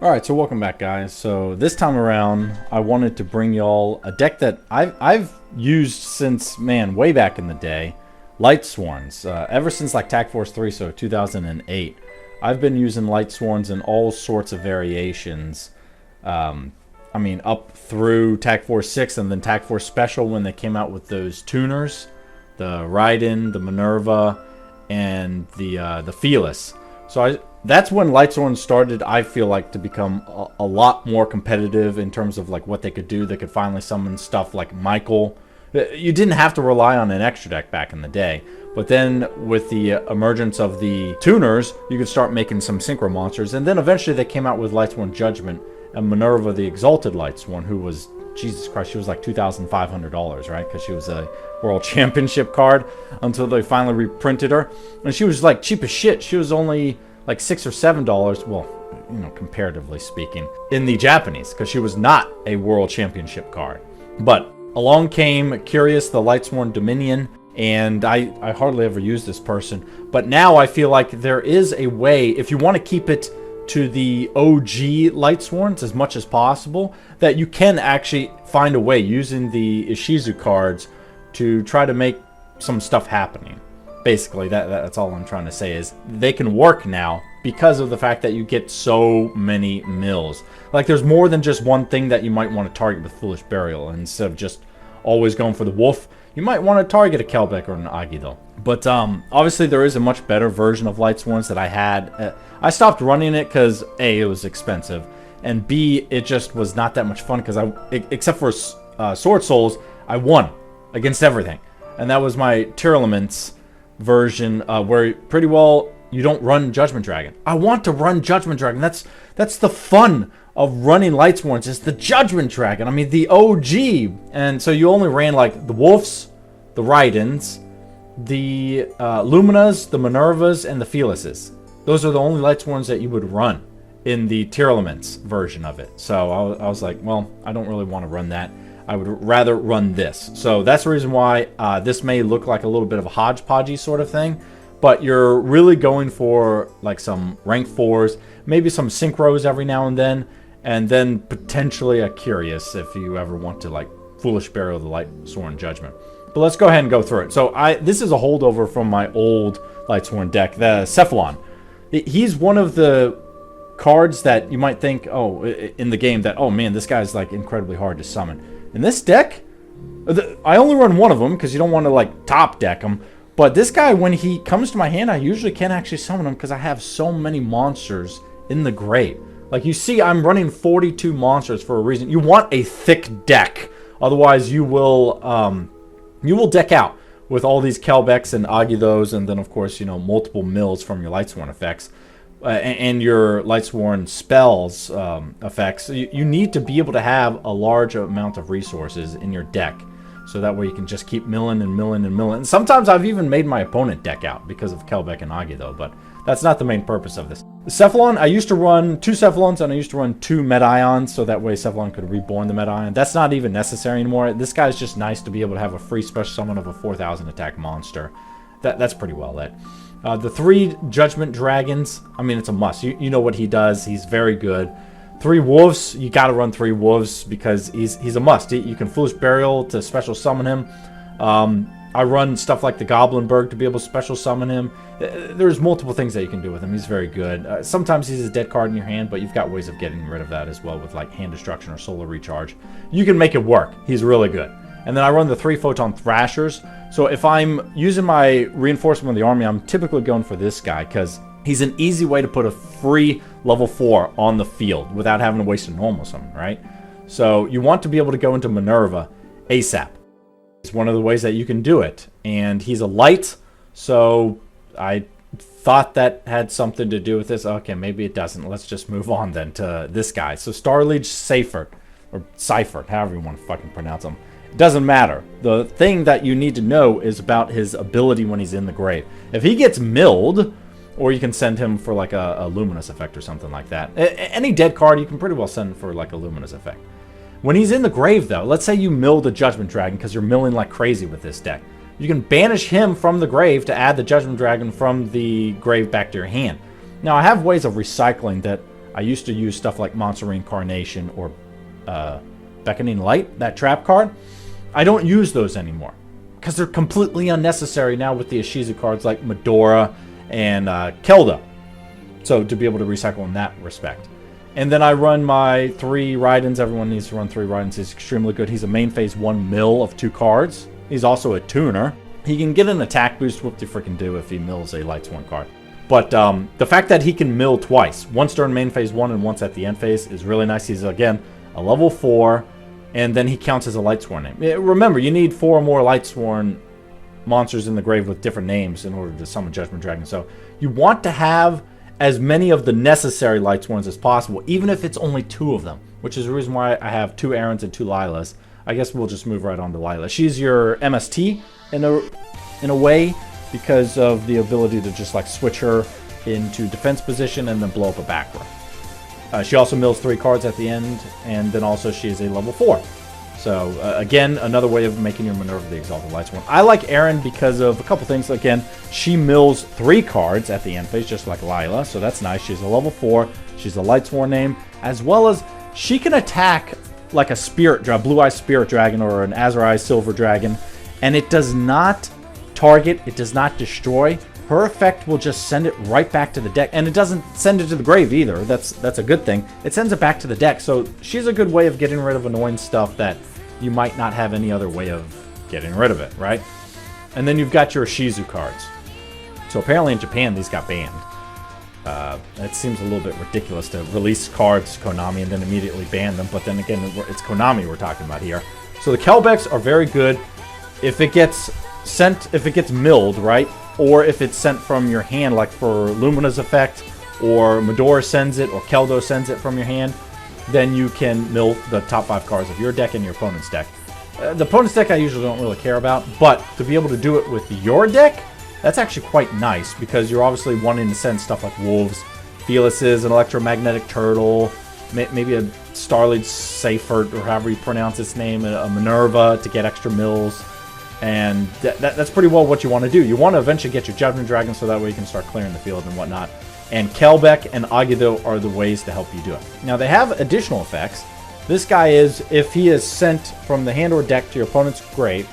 Alright, so welcome back, guys. So this time around, I wanted to bring y'all a deck that I've used since, man, way back in the day. Lightsworns. Ever since like Tag Force 3, so 2008. I've been using Lightsworns in all sorts of variations. I mean, up through Tag Force 6 and then Tag Force Special when they came out with those tuners. The Raiden, the Minerva, and the Fearless. So that's when Lightsworn started, I feel like, to become a lot more competitive in terms of like what they could do. They could finally summon stuff like Michael. You didn't have to rely on an extra deck back in the day. But then with the emergence of the tuners, you could start making some synchro monsters. And then eventually they came out with Lightsworn Judgment and Minerva the Exalted Lightsworn, who was, Jesus Christ, she was like $2,500, right? Because she was a World Championship card until they finally reprinted her. And she was like cheap as shit. She was only like $6 or $7, well, you know, comparatively speaking, in the Japanese, because she was not a World Championship card. But along came Curious, the Lightsworn Dominion, and I hardly ever use this person. But now I feel like there is a way, if you want to keep it to the OG Lightsworns as much as possible, that you can actually find a way using the Ishizu cards to try to make some stuff happening. Basically, that's all I'm trying to say, is they can work now because of the fact that you get so many mills. Like, there's more than just one thing that you might want to target with Foolish Burial. Instead of just always going for the wolf, you might want to target a Kelbeck or an Agido. But obviously there is a much better version of Lightsworns that I had. I stopped running it because A, it was expensive, and B, it just was not that much fun because except for Sword Souls, I won against everything. And that was my Tearlaments version, where pretty well you don't run Judgment Dragon. I want to run Judgment Dragon. That's the fun of running Lightsworns, is the Judgment Dragon. I mean, the OG. And so you only ran like the Wolves, the Raidens, the Luminas, the Minervas, and the Fearlesses. Those are the only Lightsworns that you would run in the Tearlaments version of it. So I was like, well, I don't really want to run that. I would rather run this. So that's the reason why this may look like a little bit of a hodgepodgey sort of thing, but you're really going for like some rank 4s, maybe some synchros every now and then potentially a Curious if you ever want to like Foolish Burial the Lightsworn Judgment. But let's go ahead and go through it. So this is a holdover from my old Lightsworn deck, the Cephalon. He's one of the cards that you might think, oh, in the game that, oh man, this guy's like incredibly hard to summon. In this deck, I only run one of them because you don't want to like top deck him. But this guy, when he comes to my hand, I usually can't actually summon him because I have so many monsters in the grave. Like you see, I'm running 42 monsters for a reason. You want a thick deck, otherwise you will deck out with all these Kelbecks and Agidos, and then of course, you know, multiple mills from your Lightsworn effects. And your Lightsworn spells effects, you need to be able to have a large amount of resources in your deck. So that way you can just keep milling and milling and milling. And sometimes I've even made my opponent deck out because of Kelbeck and Agido, but that's not the main purpose of this. The Cephalon, I used to run 2 Cephalons and I used to run 2 Medions, so that way Cephalon could reborn the Medion. That's not even necessary anymore. This guy's just nice to be able to have a free special summon of a 4,000 attack monster. That's pretty well lit. The 3 Judgment Dragons, I mean, it's a must. You know what he does. He's very good. 3 Wolves, you got to run 3 Wolves because he's a must. You can Foolish Burial to special summon him. I run stuff like the Goblinberg to be able to special summon him. There's multiple things that you can do with him. He's very good. Sometimes he's a dead card in your hand, but you've got ways of getting rid of that as well with like Hand Destruction or Solar Recharge. You can make it work. He's really good. And then I run the 3 Photon Thrashers. So if I'm using my reinforcement of the army, I'm typically going for this guy because he's an easy way to put a free level 4 on the field without having to waste a normal summon, right? So you want to be able to go into Minerva ASAP. It's one of the ways that you can do it. And he's a light, so I thought that had something to do with this. Okay, maybe it doesn't. Let's just move on then to this guy. So Starliege Seifert, or Seifert, however you want to fucking pronounce him. Doesn't matter. The thing that you need to know is about his ability when he's in the grave. If he gets milled, or you can send him for like a Luminous effect or something like that. Any dead card, you can pretty well send for like a Luminous effect. When he's in the grave though, let's say you mill the Judgment Dragon because you're milling like crazy with this deck. You can banish him from the grave to add the Judgment Dragon from the grave back to your hand. Now I have ways of recycling that I used to use stuff like Monster Reincarnation or Beckoning Light, that trap card. I don't use those anymore because they're completely unnecessary now with the Ishizu cards like Medora and Keldo. So to be able to recycle in that respect. And then I run my 3 Raidens. Everyone needs to run 3 Raidens. He's extremely good. He's a main phase 1 mill of 2 cards. He's also a tuner. He can get an attack boost, whoop-de-frickin-do, if he mills a Lightsworn card. But the fact that he can mill twice, once during main phase 1 and once at the end phase, is really nice. He's, again, a level 4, and then he counts as a Lightsworn name. Remember, you need 4 more Lightsworn monsters in the grave with different names in order to summon Judgment Dragon. So you want to have as many of the necessary Lightsworns as possible, even if it's only 2 of them, which is the reason why I have 2 Aarons and 2 Lilas. I guess we'll just move right on to Lila. She's your MST in a way, because of the ability to just like switch her into defense position and then blow up a back row. She also mills 3 cards at the end, and then also she is a level 4. So again, another way of making your Minerva the Exalted Lightsworn. I like Aaron because of a couple things. Again, she mills 3 cards at the end phase, just like Lila, so that's nice. She's a level 4. She's a Lightsworn name, as well as she can attack like a Spirit Dragon, Blue Eye Spirit Dragon or an Azure Eye Silver Dragon, and it does not target, it does not destroy. Her effect will just send it right back to the deck, and it doesn't send it to the grave either. That's a good thing. It sends it back to the deck, so she's a good way of getting rid of annoying stuff that you might not have any other way of getting rid of it, right? And then you've got your Ishizu cards. So apparently in Japan, these got banned. It seems a little bit ridiculous to release cards to Konami and then immediately ban them, but then again, it's Konami we're talking about here. So the Kelbecks are very good. If it gets sent, if it gets milled, right? Or if it's sent from your hand, like for Lumina's effect, or Medora sends it, or Keldo sends it from your hand, then you can mill the top 5 cards of your deck and your opponent's deck. The opponent's deck I usually don't really care about, but to be able to do it with your deck, that's actually quite nice, because you're obviously wanting to send stuff like Wolves, Felis's, an Electromagnetic Turtle, maybe a Starlight Seifert, or however you pronounce its name, a Minerva to get extra mills. And that's pretty well what you want to do. You want to eventually get your Judgment Dragon so that way you can start clearing the field and whatnot. And Kelbeck and Agido are the ways to help you do it. Now, they have additional effects. This guy is, if he is sent from the hand or deck to your opponent's grave...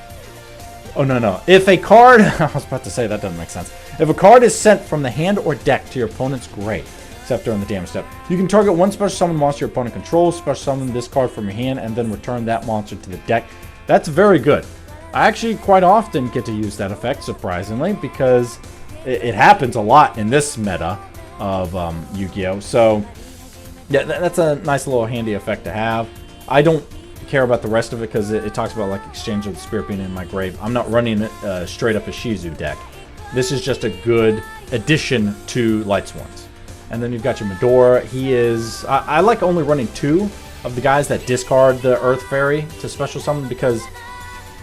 Oh, no. If a card... I was about to say, that doesn't make sense. If a card is sent from the hand or deck to your opponent's grave, except during the damage step, you can target one special summon monster your opponent controls, special summon this card from your hand, and then return that monster to the deck. That's very good. I actually quite often get to use that effect, surprisingly, because it happens a lot in this meta of Yu-Gi-Oh! So, yeah, that's a nice little handy effect to have. I don't care about the rest of it because it talks about like exchange of the spirit being in my grave. I'm not running it straight up a Ishizu deck. This is just a good addition to Lightsworns. And then you've got your Medora. He is... I like only running 2 of the guys that discard the Earth Fairy to special summon because...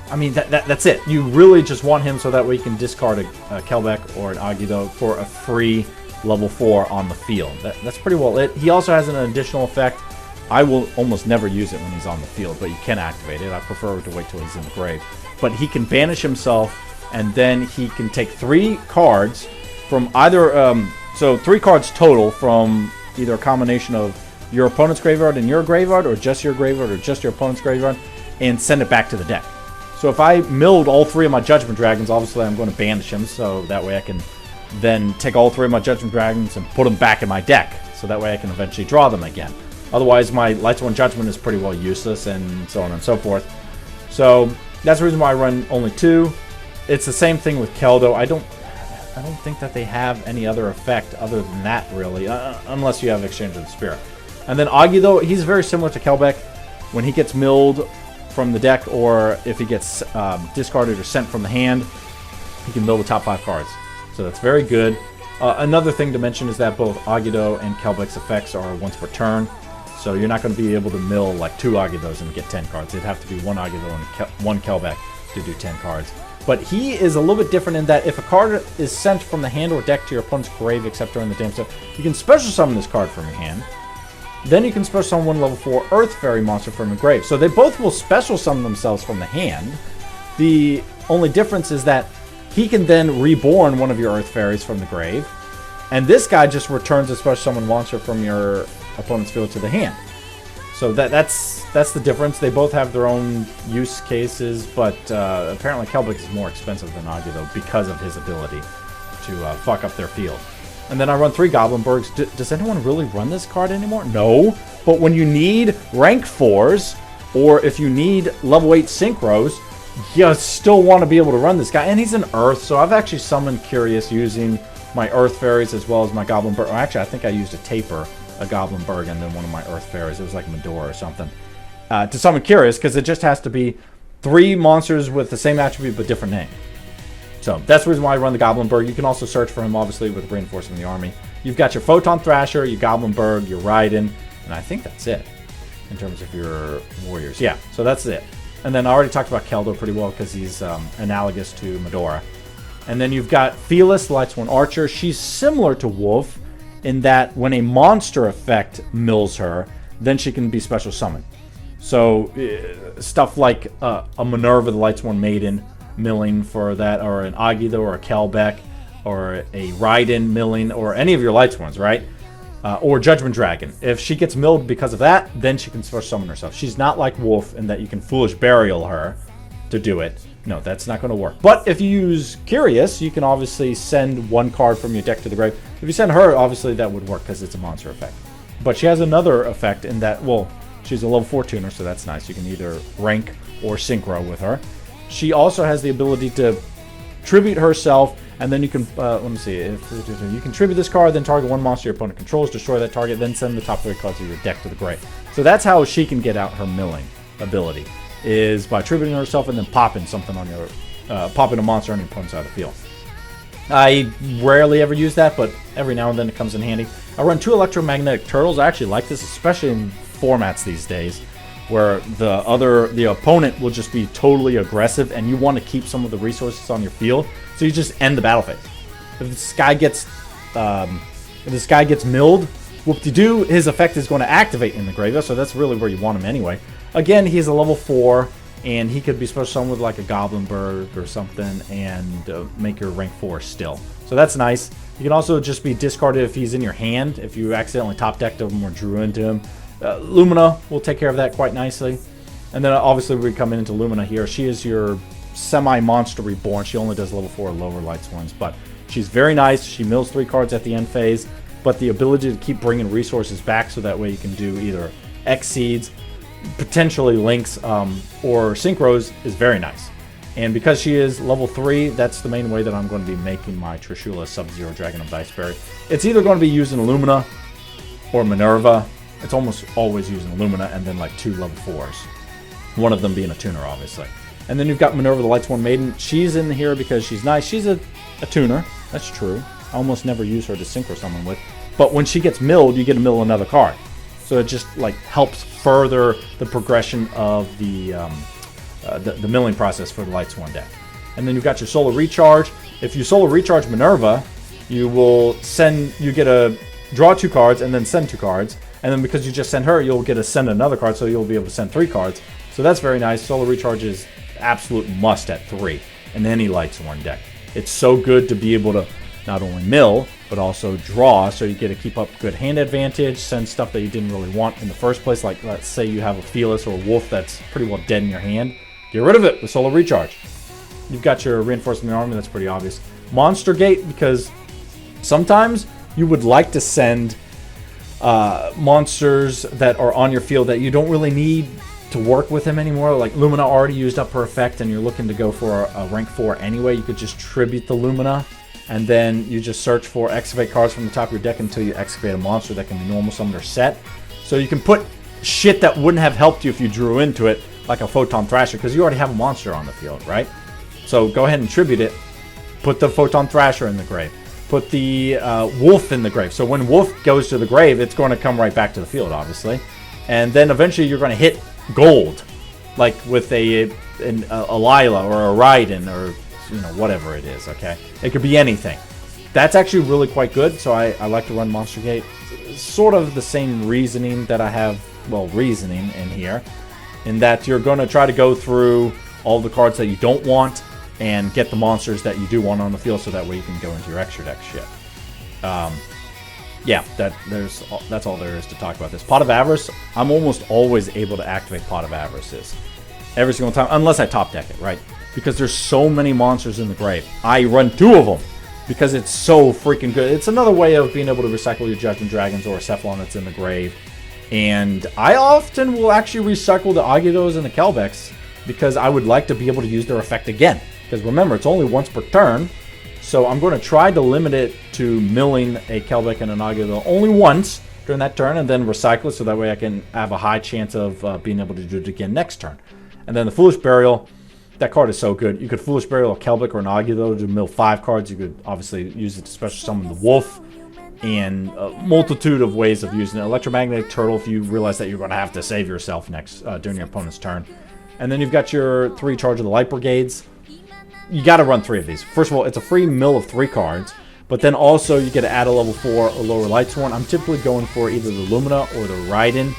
I mean, that's it. You really just want him so that way you can discard a Kelbeck or an Agido for a free level 4 on the field. That's pretty well it. He also has an additional effect. I will almost never use it when he's on the field, but you can activate it. I prefer to wait till he's in the grave. But he can banish himself, and then he can take 3 cards from either... so 3 cards total from either a combination of your opponent's graveyard and your graveyard, or just your graveyard, or just your opponent's graveyard, and send it back to the deck. So if I milled all 3 of my Judgment Dragons, obviously I'm going to banish them, so that way I can then take all 3 of my Judgment Dragons and put them back in my deck, so that way I can eventually draw them again. Otherwise, my Lightsworn Judgment is pretty well useless, and so on and so forth. So that's the reason why I run only 2. It's the same thing with Keldo. I don't think that they have any other effect other than that, really, unless you have Exchange of the Spirit. And then Agido, he's very similar to Kelbeck. When he gets milled from the deck, or if he gets discarded or sent from the hand, he can mill the top 5 cards. So that's very good. Another thing to mention is that both Agido and Kelbeck's effects are once per turn. So you're not going to be able to mill like 2 Agidos and get 10 cards. It'd have to be 1 Agido and 1 Kelbeck to do 10 cards. But he is a little bit different in that if a card is sent from the hand or deck to your opponent's grave, except during the damage step, you can special summon this card from your hand. Then you can special summon 1 level 4 Earth Fairy monster from your grave. So they both will special summon themselves from the hand. The only difference is that he can then reborn one of your Earth Fairies from the grave. And this guy just returns a special summon monster from your opponent's field to the hand. So that's the difference. They both have their own use cases, but apparently Kelbeck is more expensive than Agito because of his ability to fuck up their field. And then I run 3 Goblinbergs. Does anyone really run this card anymore? No. But when you need rank 4s, or if you need level 8 synchros, you still want to be able to run this guy. And he's an Earth, so I've actually summoned Curious using my Earth Fairies as well as my Goblinberg. Actually, I think I used a Taper, a Goblinberg, and then one of my Earth Fairies. It was like Medora or something. To summon Curious, because it just has to be 3 monsters with the same attribute but different name. So that's the reason why I run the Goblinberg. You can also search for him, obviously, with Reinforcing the Army. You've got your Photon Thrasher, your Goblinberg, your Raiden, and I think that's it in terms of your warriors. Yeah, so that's it. And then I already talked about Keldo pretty well because he's analogous to Medora. And then you've got Felis, Lightsworn Archer. She's similar to Wolf in that when a monster effect mills her, then she can be special summoned. So stuff like a Minerva, the Lightsworn Maiden, milling for that, or an Agito or a Kelbeck, or a Raiden milling, or any of your Lightsworns, right? Or Judgment Dragon. If she gets milled because of that, then she can special summon herself. She's not like Wolf in that you can Foolish Burial her to do it. No, that's not going to work. But if you use Curious, you can obviously send 1 card from your deck to the grave. If you send her, obviously that would work because it's a monster effect. But she has another effect in that, well, she's a level 4 tuner, so that's nice. You can either rank or synchro with her. She also has the ability to tribute herself, and then you can, let me see, if you can tribute this card, then target 1 monster your opponent controls, destroy that target, then send the top 3 cards of your deck to the grave. So that's how she can get out her milling ability, is by tributing herself and then popping something on your, popping a monster on your opponent's side of the field. I rarely ever use that, but every now and then it comes in handy. I run 2 Electromagnetic Turtles. I actually like this, especially in formats these days, where the opponent will just be totally aggressive and you want to keep some of the resources on your field, so you just end the battle phase. If this guy gets milled, whoop-de-doo, his effect is going to activate in the graveyard, so that's really where you want him anyway. Again, he's a level 4, and he could be special summoned with like a Goblinberg or something and make your rank 4 still. So that's nice. You can also just be discarded if he's in your hand, if you accidentally top decked him or drew into him. Lumina will take care of that quite nicely. And then obviously we come into Lumina here. She is your semi-monster reborn. She only does level 4 lower Lightsworns, but she's very nice. She mills 3 cards at the end phase, but the ability to keep bringing resources back so that way you can do either X-Seeds, potentially Links, or Synchros is very nice. And because she is level 3, that's the main way that I'm going to be making my Trishula Sub-Zero Dragon of Diceberry. It's either going to be using Illumina or Minerva. It's almost always using Illumina and then like 2 level 4s. One of them being a tuner, obviously. And then you've got Minerva, the Lightsworn Maiden. She's in here because she's nice. She's a tuner. That's true. I almost never use her to synchro someone with. But when she gets milled, you get to mill another card. So it just like helps further the progression of the milling process for the Lightsworn deck. And then you've got your Solar Recharge. If you Solar Recharge Minerva, you get to draw 2 cards and then send 2 cards. And then because you just send her, you'll get to send another card, so you'll be able to send 3 cards. So that's very nice. Solar Recharge is absolute must at 3 in any Lightsworn deck. It's so good to be able to not only mill, but also draw, so you get to keep up good hand advantage, send stuff that you didn't really want in the first place, like let's say you have a Felis or a Wolf that's pretty well dead in your hand. Get rid of it with Solar Recharge. You've got your Reinforcing the Army, that's pretty obvious. Monster Gate, because sometimes you would like to send monsters that are on your field that you don't really need to work with him anymore. Like Lumina already used up her effect and you're looking to go for a rank 4 anyway. You could just tribute the Lumina and then you just search for excavate cards from the top of your deck until you excavate a monster that can be normal summoned or set. So you can put shit that wouldn't have helped you if you drew into it, like a Photon Thrasher, because you already have a monster on the field, right? So go ahead and tribute it. Put the Photon Thrasher in the grave. Put the Wolf in the grave. So when Wolf goes to the grave, it's going to come right back to the field, obviously. And then eventually you're going to hit gold, like with a Lila or a Raiden or whatever it is, okay? It could be anything. That's actually really quite good, so I like to run Monster Gate. Sort of the same reasoning that I have, reasoning in here, in that you're going to try to go through all the cards that you don't want and get the monsters that you do want on the field, so that way you can go into your extra deck shit. yeah, that's all there is to talk about this. Pot of Avarice, I'm almost always able to activate Pot of Avarices. Every single time, unless I top deck it, right? Because there's so many monsters in the grave. I run 2 of them because it's so freaking good. It's another way of being able to recycle your Judgment Dragons or a Cephalon that's in the grave. And I often will actually recycle the Agidos and the Kelbeks because I would like to be able to use their effect again. Because remember, it's only once per turn. So I'm going to try to limit it to milling a Kelbek and an Agido only once during that turn and then recycle it so that way I can have a high chance of being able to do it again next turn. And then the Foolish Burial, that card is so good. You could Foolish Burial a Kelbek or an Agido to mill 5 cards. You could obviously use it to special summon the Wolf. And a multitude of ways of using it. Electromagnetic Turtle if you realize that you're going to have to save yourself next during your opponent's turn. And then you've got your 3 Charge of the Light Brigades. You got to run 3 of these. First of all, it's a free mill of 3 cards. But then also you get to add a level 4 or lower Lightsworn. I'm typically going for either the Lumina or the Raiden.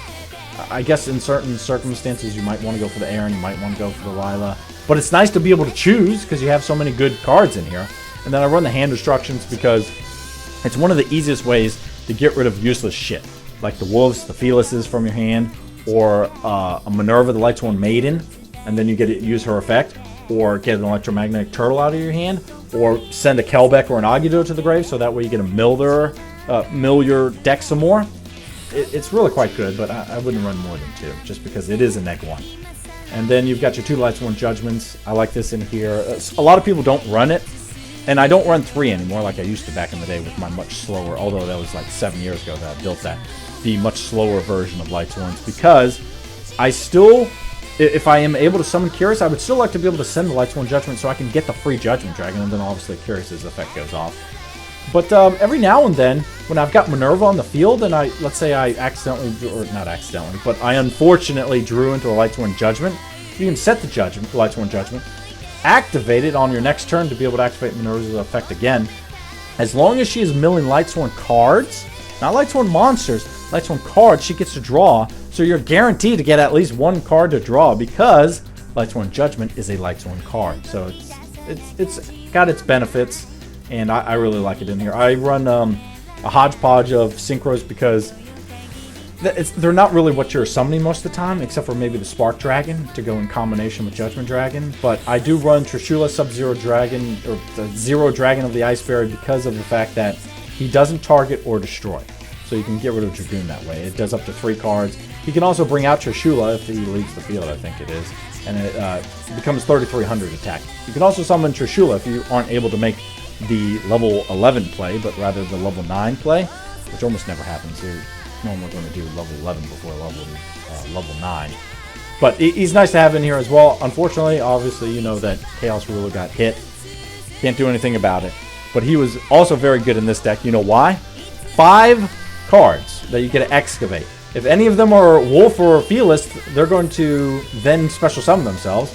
I guess in certain circumstances you might want to go for the Aaron, you might want to go for the Lila. But it's nice to be able to choose because you have so many good cards in here. And then I run the Hand Instructions because it's one of the easiest ways to get rid of useless shit. Like the Wolves, the Felis's from your hand, or a Minerva, the Lightsworn Maiden, and then you get to use her effect. Or get an Electromagnetic Turtle out of your hand, or send a Kelbek or an Agido to the grave, so that way you get to mill your deck some more. It's really quite good, but I wouldn't run more than 2, just because it is a neg 1. And then you've got your 2 Lightsworn Judgments. I like this in here. A lot of people don't run it, and I don't run 3 anymore like I used to back in the day with my much slower, although that was like 7 years ago that I built that, the much slower version of Lightsworns, because I still... If I am able to summon Curious, I would still like to be able to send the Lightsworn Judgment so I can get the free Judgment Dragon, and then obviously Curious's effect goes off. But every now and then, when I've got Minerva on the field, and let's say I accidentally, or not accidentally, but I unfortunately drew into a Lightsworn Judgment, you can set the Lightsworn Judgment, activate it on your next turn to be able to activate Minerva's effect again. As long as she is milling Lightsworn cards, not Lightsworn monsters, Lightsworn cards, she gets to draw. So you're guaranteed to get at least 1 card to draw because Lightsworn Judgment is a Lightsworn card. So it's got its benefits, and I really like it in here. I run a hodgepodge of synchros because they're not really what you're summoning most of the time, except for maybe the Spark Dragon to go in combination with Judgment Dragon. But I do run Trishula Sub-Zero Dragon, or the Zero Dragon of the Ice Fairy, because of the fact that he doesn't target or destroy. So you can get rid of Dragoon that way. It does up to 3 cards. He can also bring out Trishula if he leaves the field, I think it is. And it becomes 3,300 attack. You can also summon Trishula if you aren't able to make the level 11 play, but rather the level 9 play, which almost never happens. You're normally going to do level 11 before level 9. But he's nice to have in here as well. Unfortunately, obviously, you know that Chaos Ruler got hit. Can't do anything about it. But he was also very good in this deck. You know why? 5 cards that you get to excavate. If any of them are Wolf or Felis, they're going to then special summon themselves.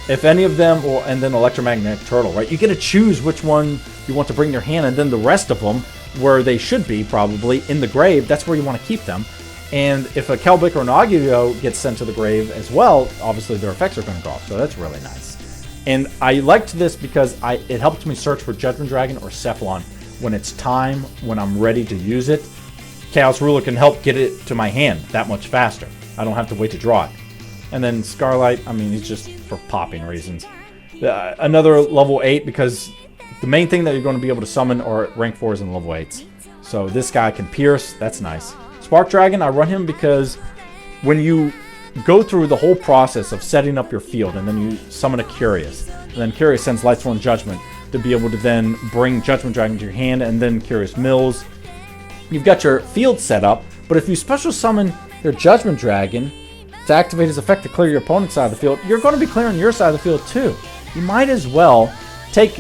If any of them, and then Electromagnetic Turtle, right? You get to choose which one you want to bring in your hand, and then the rest of them, where they should be probably, in the grave, that's where you want to keep them. And if a Kelbek or an Agido gets sent to the grave as well, obviously their effects are going to go off, so that's really nice. And I liked this because it helped me search for Judgment Dragon or Cephalon when it's time, when I'm ready to use it. Chaos Ruler can help get it to my hand that much faster. I don't have to wait to draw it. And then Scarlight, I mean, it's just for popping reasons. Another level 8, because the main thing that you're going to be able to summon are rank 4s and level 8s. So this guy can pierce, that's nice. Spark Dragon, I run him because when you go through the whole process of setting up your field, and then you summon a Curious, and then Curious sends Lightsworn Judgment to be able to then bring Judgment Dragon to your hand, and then Curious mills. You've got your field set up, but if you special summon your Judgment Dragon to activate his effect to clear your opponent's side of the field, you're going to be clearing your side of the field too. You might as well take,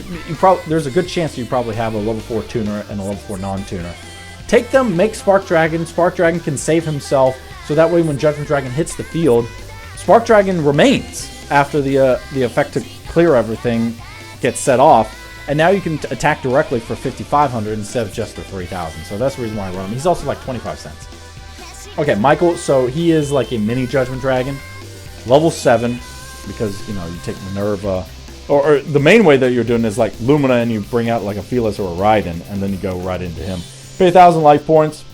there's a good chance you probably have a level 4 tuner and a level 4 non-tuner. Take them, make Spark Dragon. Spark Dragon can save himself, so that way when Judgment Dragon hits the field, Spark Dragon remains after the effect to clear everything gets set off. And now you can attack directly for 5,500 instead of just for 3,000. So that's the reason why I run him. He's also like 25 cents. Okay, Michael, so he is like a mini Judgment Dragon. Level 7, because, you know, you take Minerva. Or the main way that you're doing is like Lumina, and you bring out like a Felis or a Raiden, and then you go right into him. Pay 1,000 life points,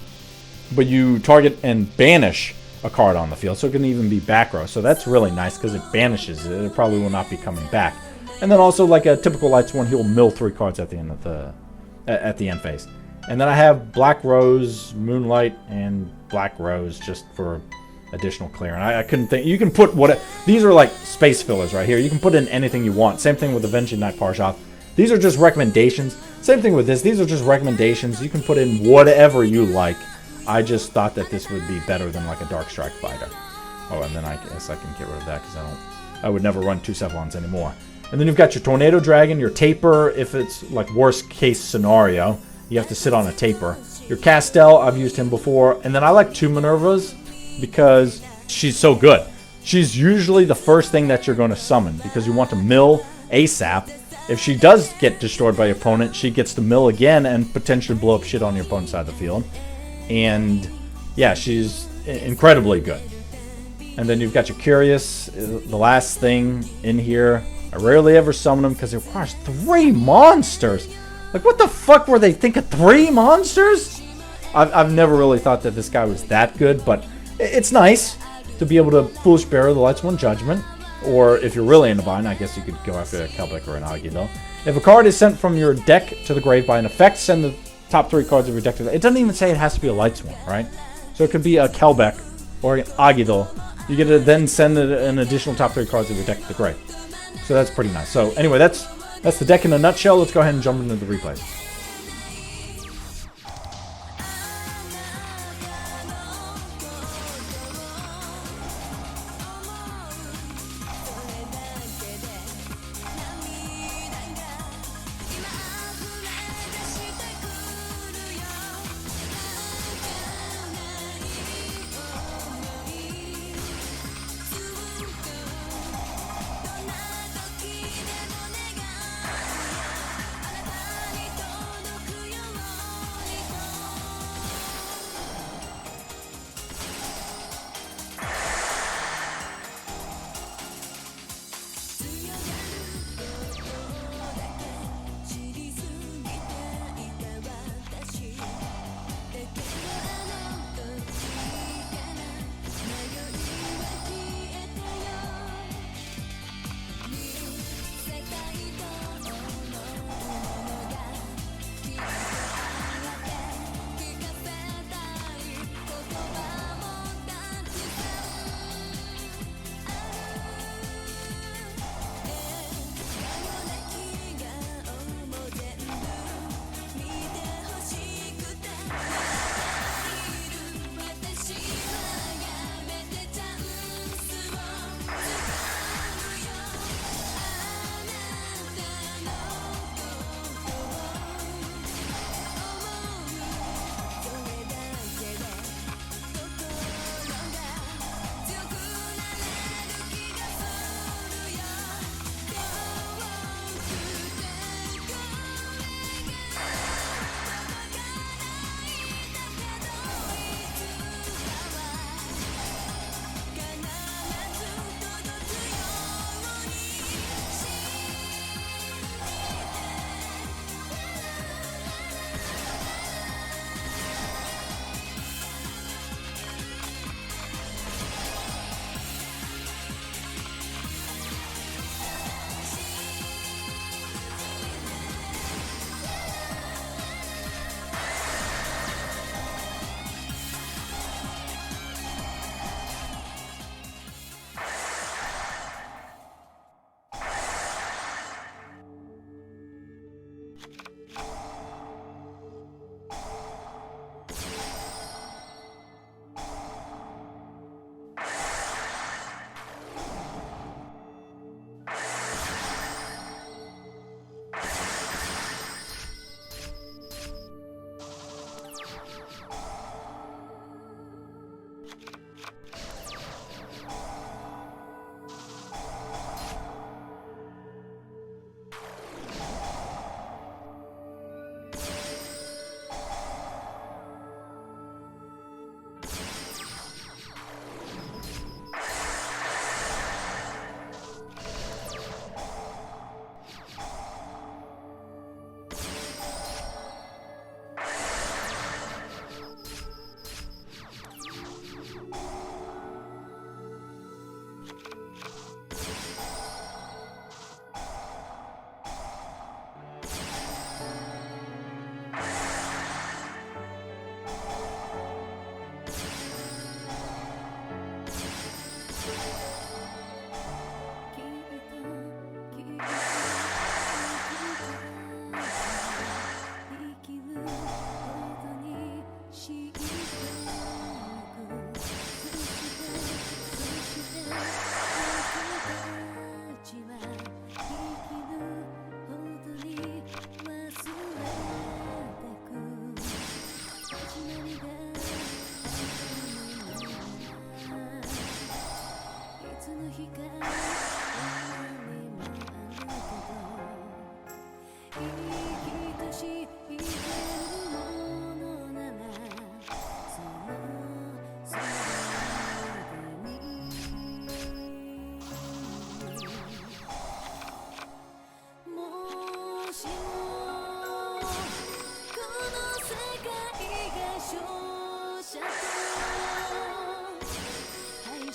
but you target and banish a card on the field, so it can even be back row. So that's really nice because it banishes it. It probably will not be coming back. And then also, like a typical Lightsworn, he will mill 3 cards at the end of the end phase. And then I have Black Rose, Moonlight, and Black Rose just for additional clear. And I couldn't think. You can put what these are like space fillers right here. You can put in anything you want. Same thing with Avenging Knight Parshoth. These are just recommendations. Same thing with this. These are just recommendations. You can put in whatever you like. I just thought that this would be better than like a Dark Strike Fighter. Oh, and then I guess I can get rid of that because I would never run 2 Cephalons anymore. And then you've got your Tornado Dragon, your Taper, if it's like worst case scenario. You have to sit on a Taper. Your Castel, I've used him before. And then I like 2 Minervas because she's so good. She's usually the first thing that you're going to summon because you want to mill ASAP. If she does get destroyed by your opponent, she gets to mill again and potentially blow up shit on your opponent's side of the field. And yeah, she's incredibly good. And then you've got your Curious, the last thing in here. I rarely ever summon them because it requires 3 monsters. Like, what the fuck were they thinking? 3 monsters? I've never really thought that this guy was that good, but it's nice to be able to Foolish Bearer the Lightsworn Judgment. Or if you're really in a bind, I guess you could go after a Kelbeck or an Agito. If a card is sent from your deck to the grave by an effect, send the top 3 cards of your deck to the... It doesn't even say it has to be a Lightsworn, right? So it could be a Kelbeck or an Agito. You get to then send an additional top 3 cards of your deck to the grave. So that's pretty nice. So anyway, that's the deck in a nutshell. Let's go ahead and jump into the replays.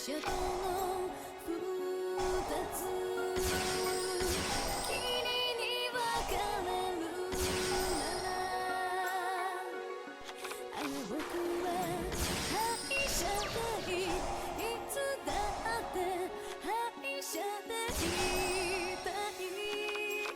者との二つ君に分かれるなら僕は敗者でいつだって敗者でいたいんだ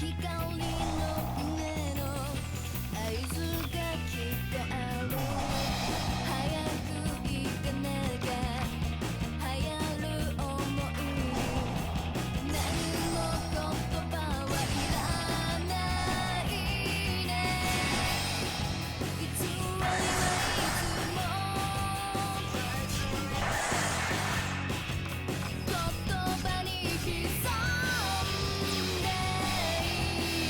光の船の合図が聞こえる早く行かなきゃ流行る想い何も言葉はいらないね偽りはいつも言葉に潜んでいる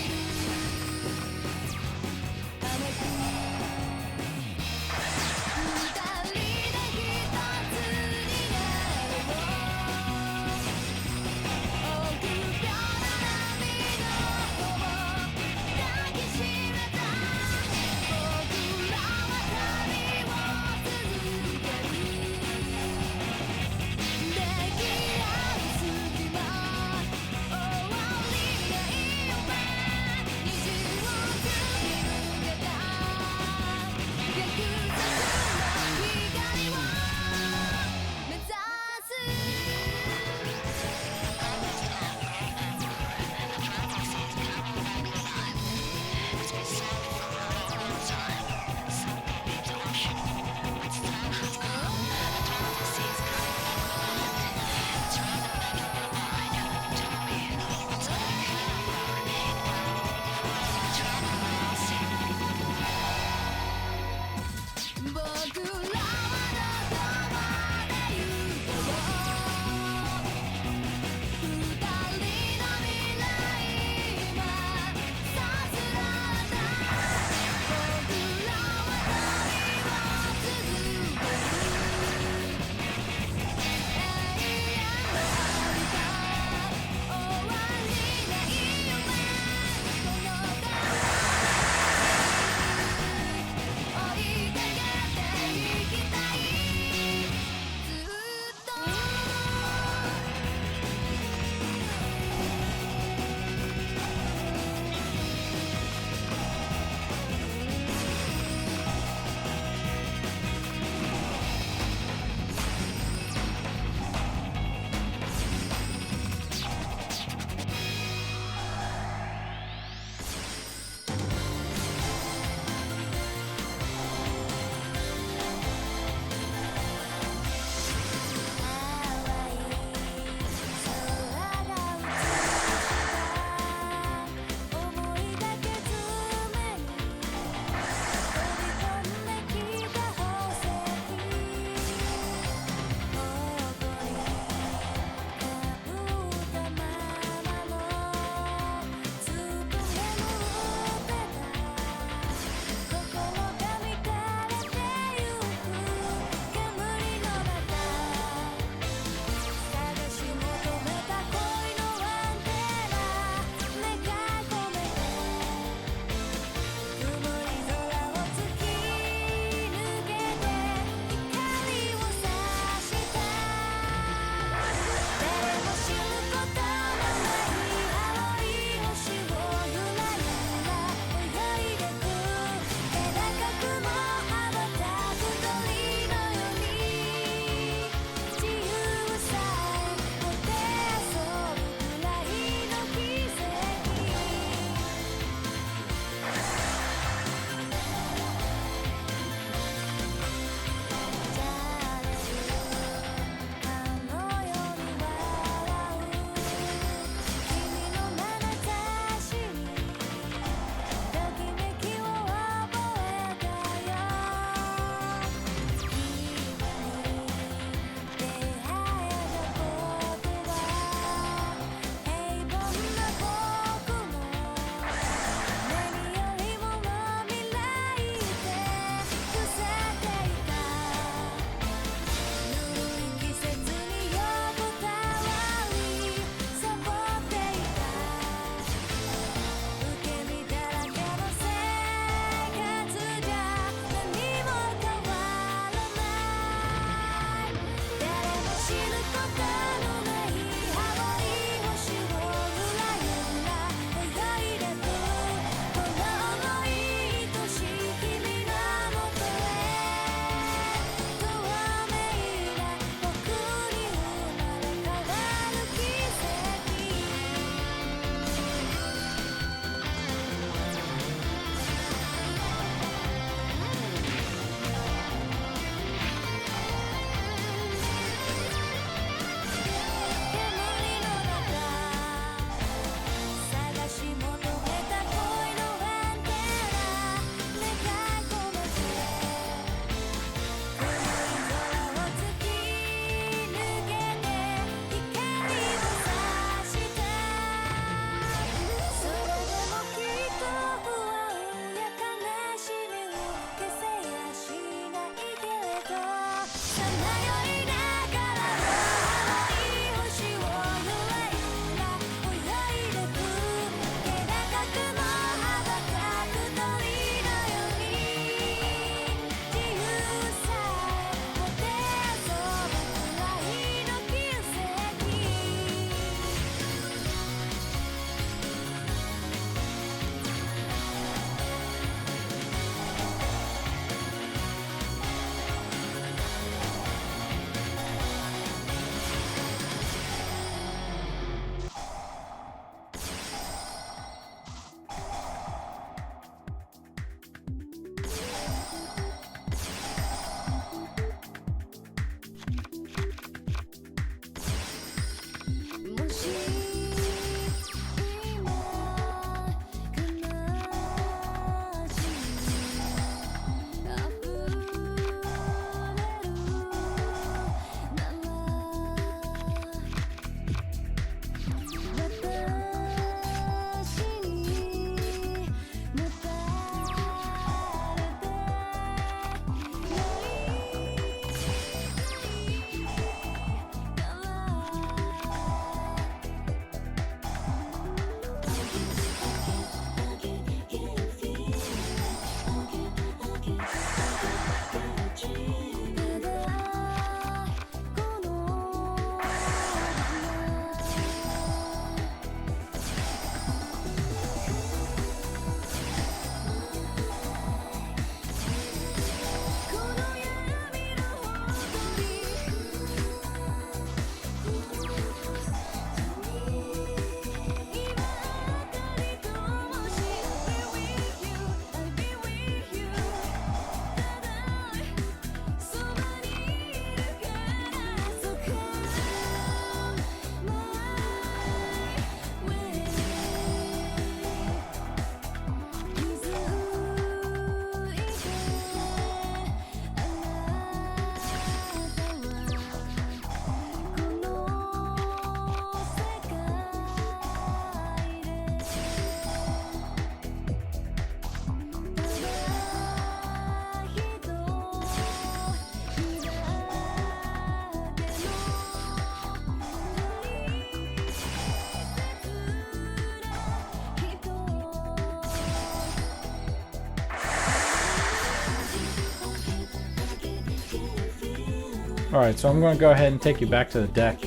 Alright, so I'm going to go ahead and take you back to the deck.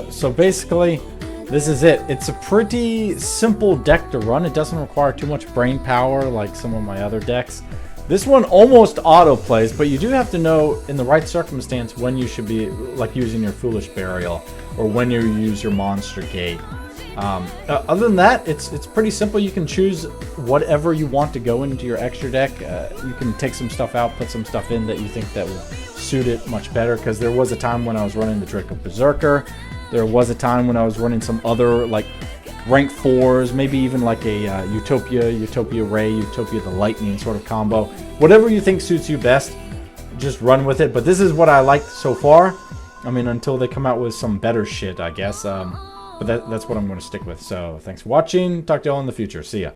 So basically, this is it. It's a pretty simple deck to run. It doesn't require too much brain power like some of my other decks. This one almost auto-plays, but you do have to know in the right circumstance when you should be like using your Foolish Burial or when you use your Monster Gate. Other than that, it's pretty simple. You can choose whatever you want to go into your extra deck. You can take some stuff out, put some stuff in that you think that will suit it much better, because there was a time when I was running the Draco Berserker. There was a time when I was running some other like rank 4s, maybe even like a Utopia Ray, Utopia the Lightning sort of combo. Whatever you think suits you best, just run with it. But this is what I liked so far. I mean, until they come out with some better shit, I guess. But that's what I'm going to stick with. So thanks for watching. Talk to y'all in the future. See ya.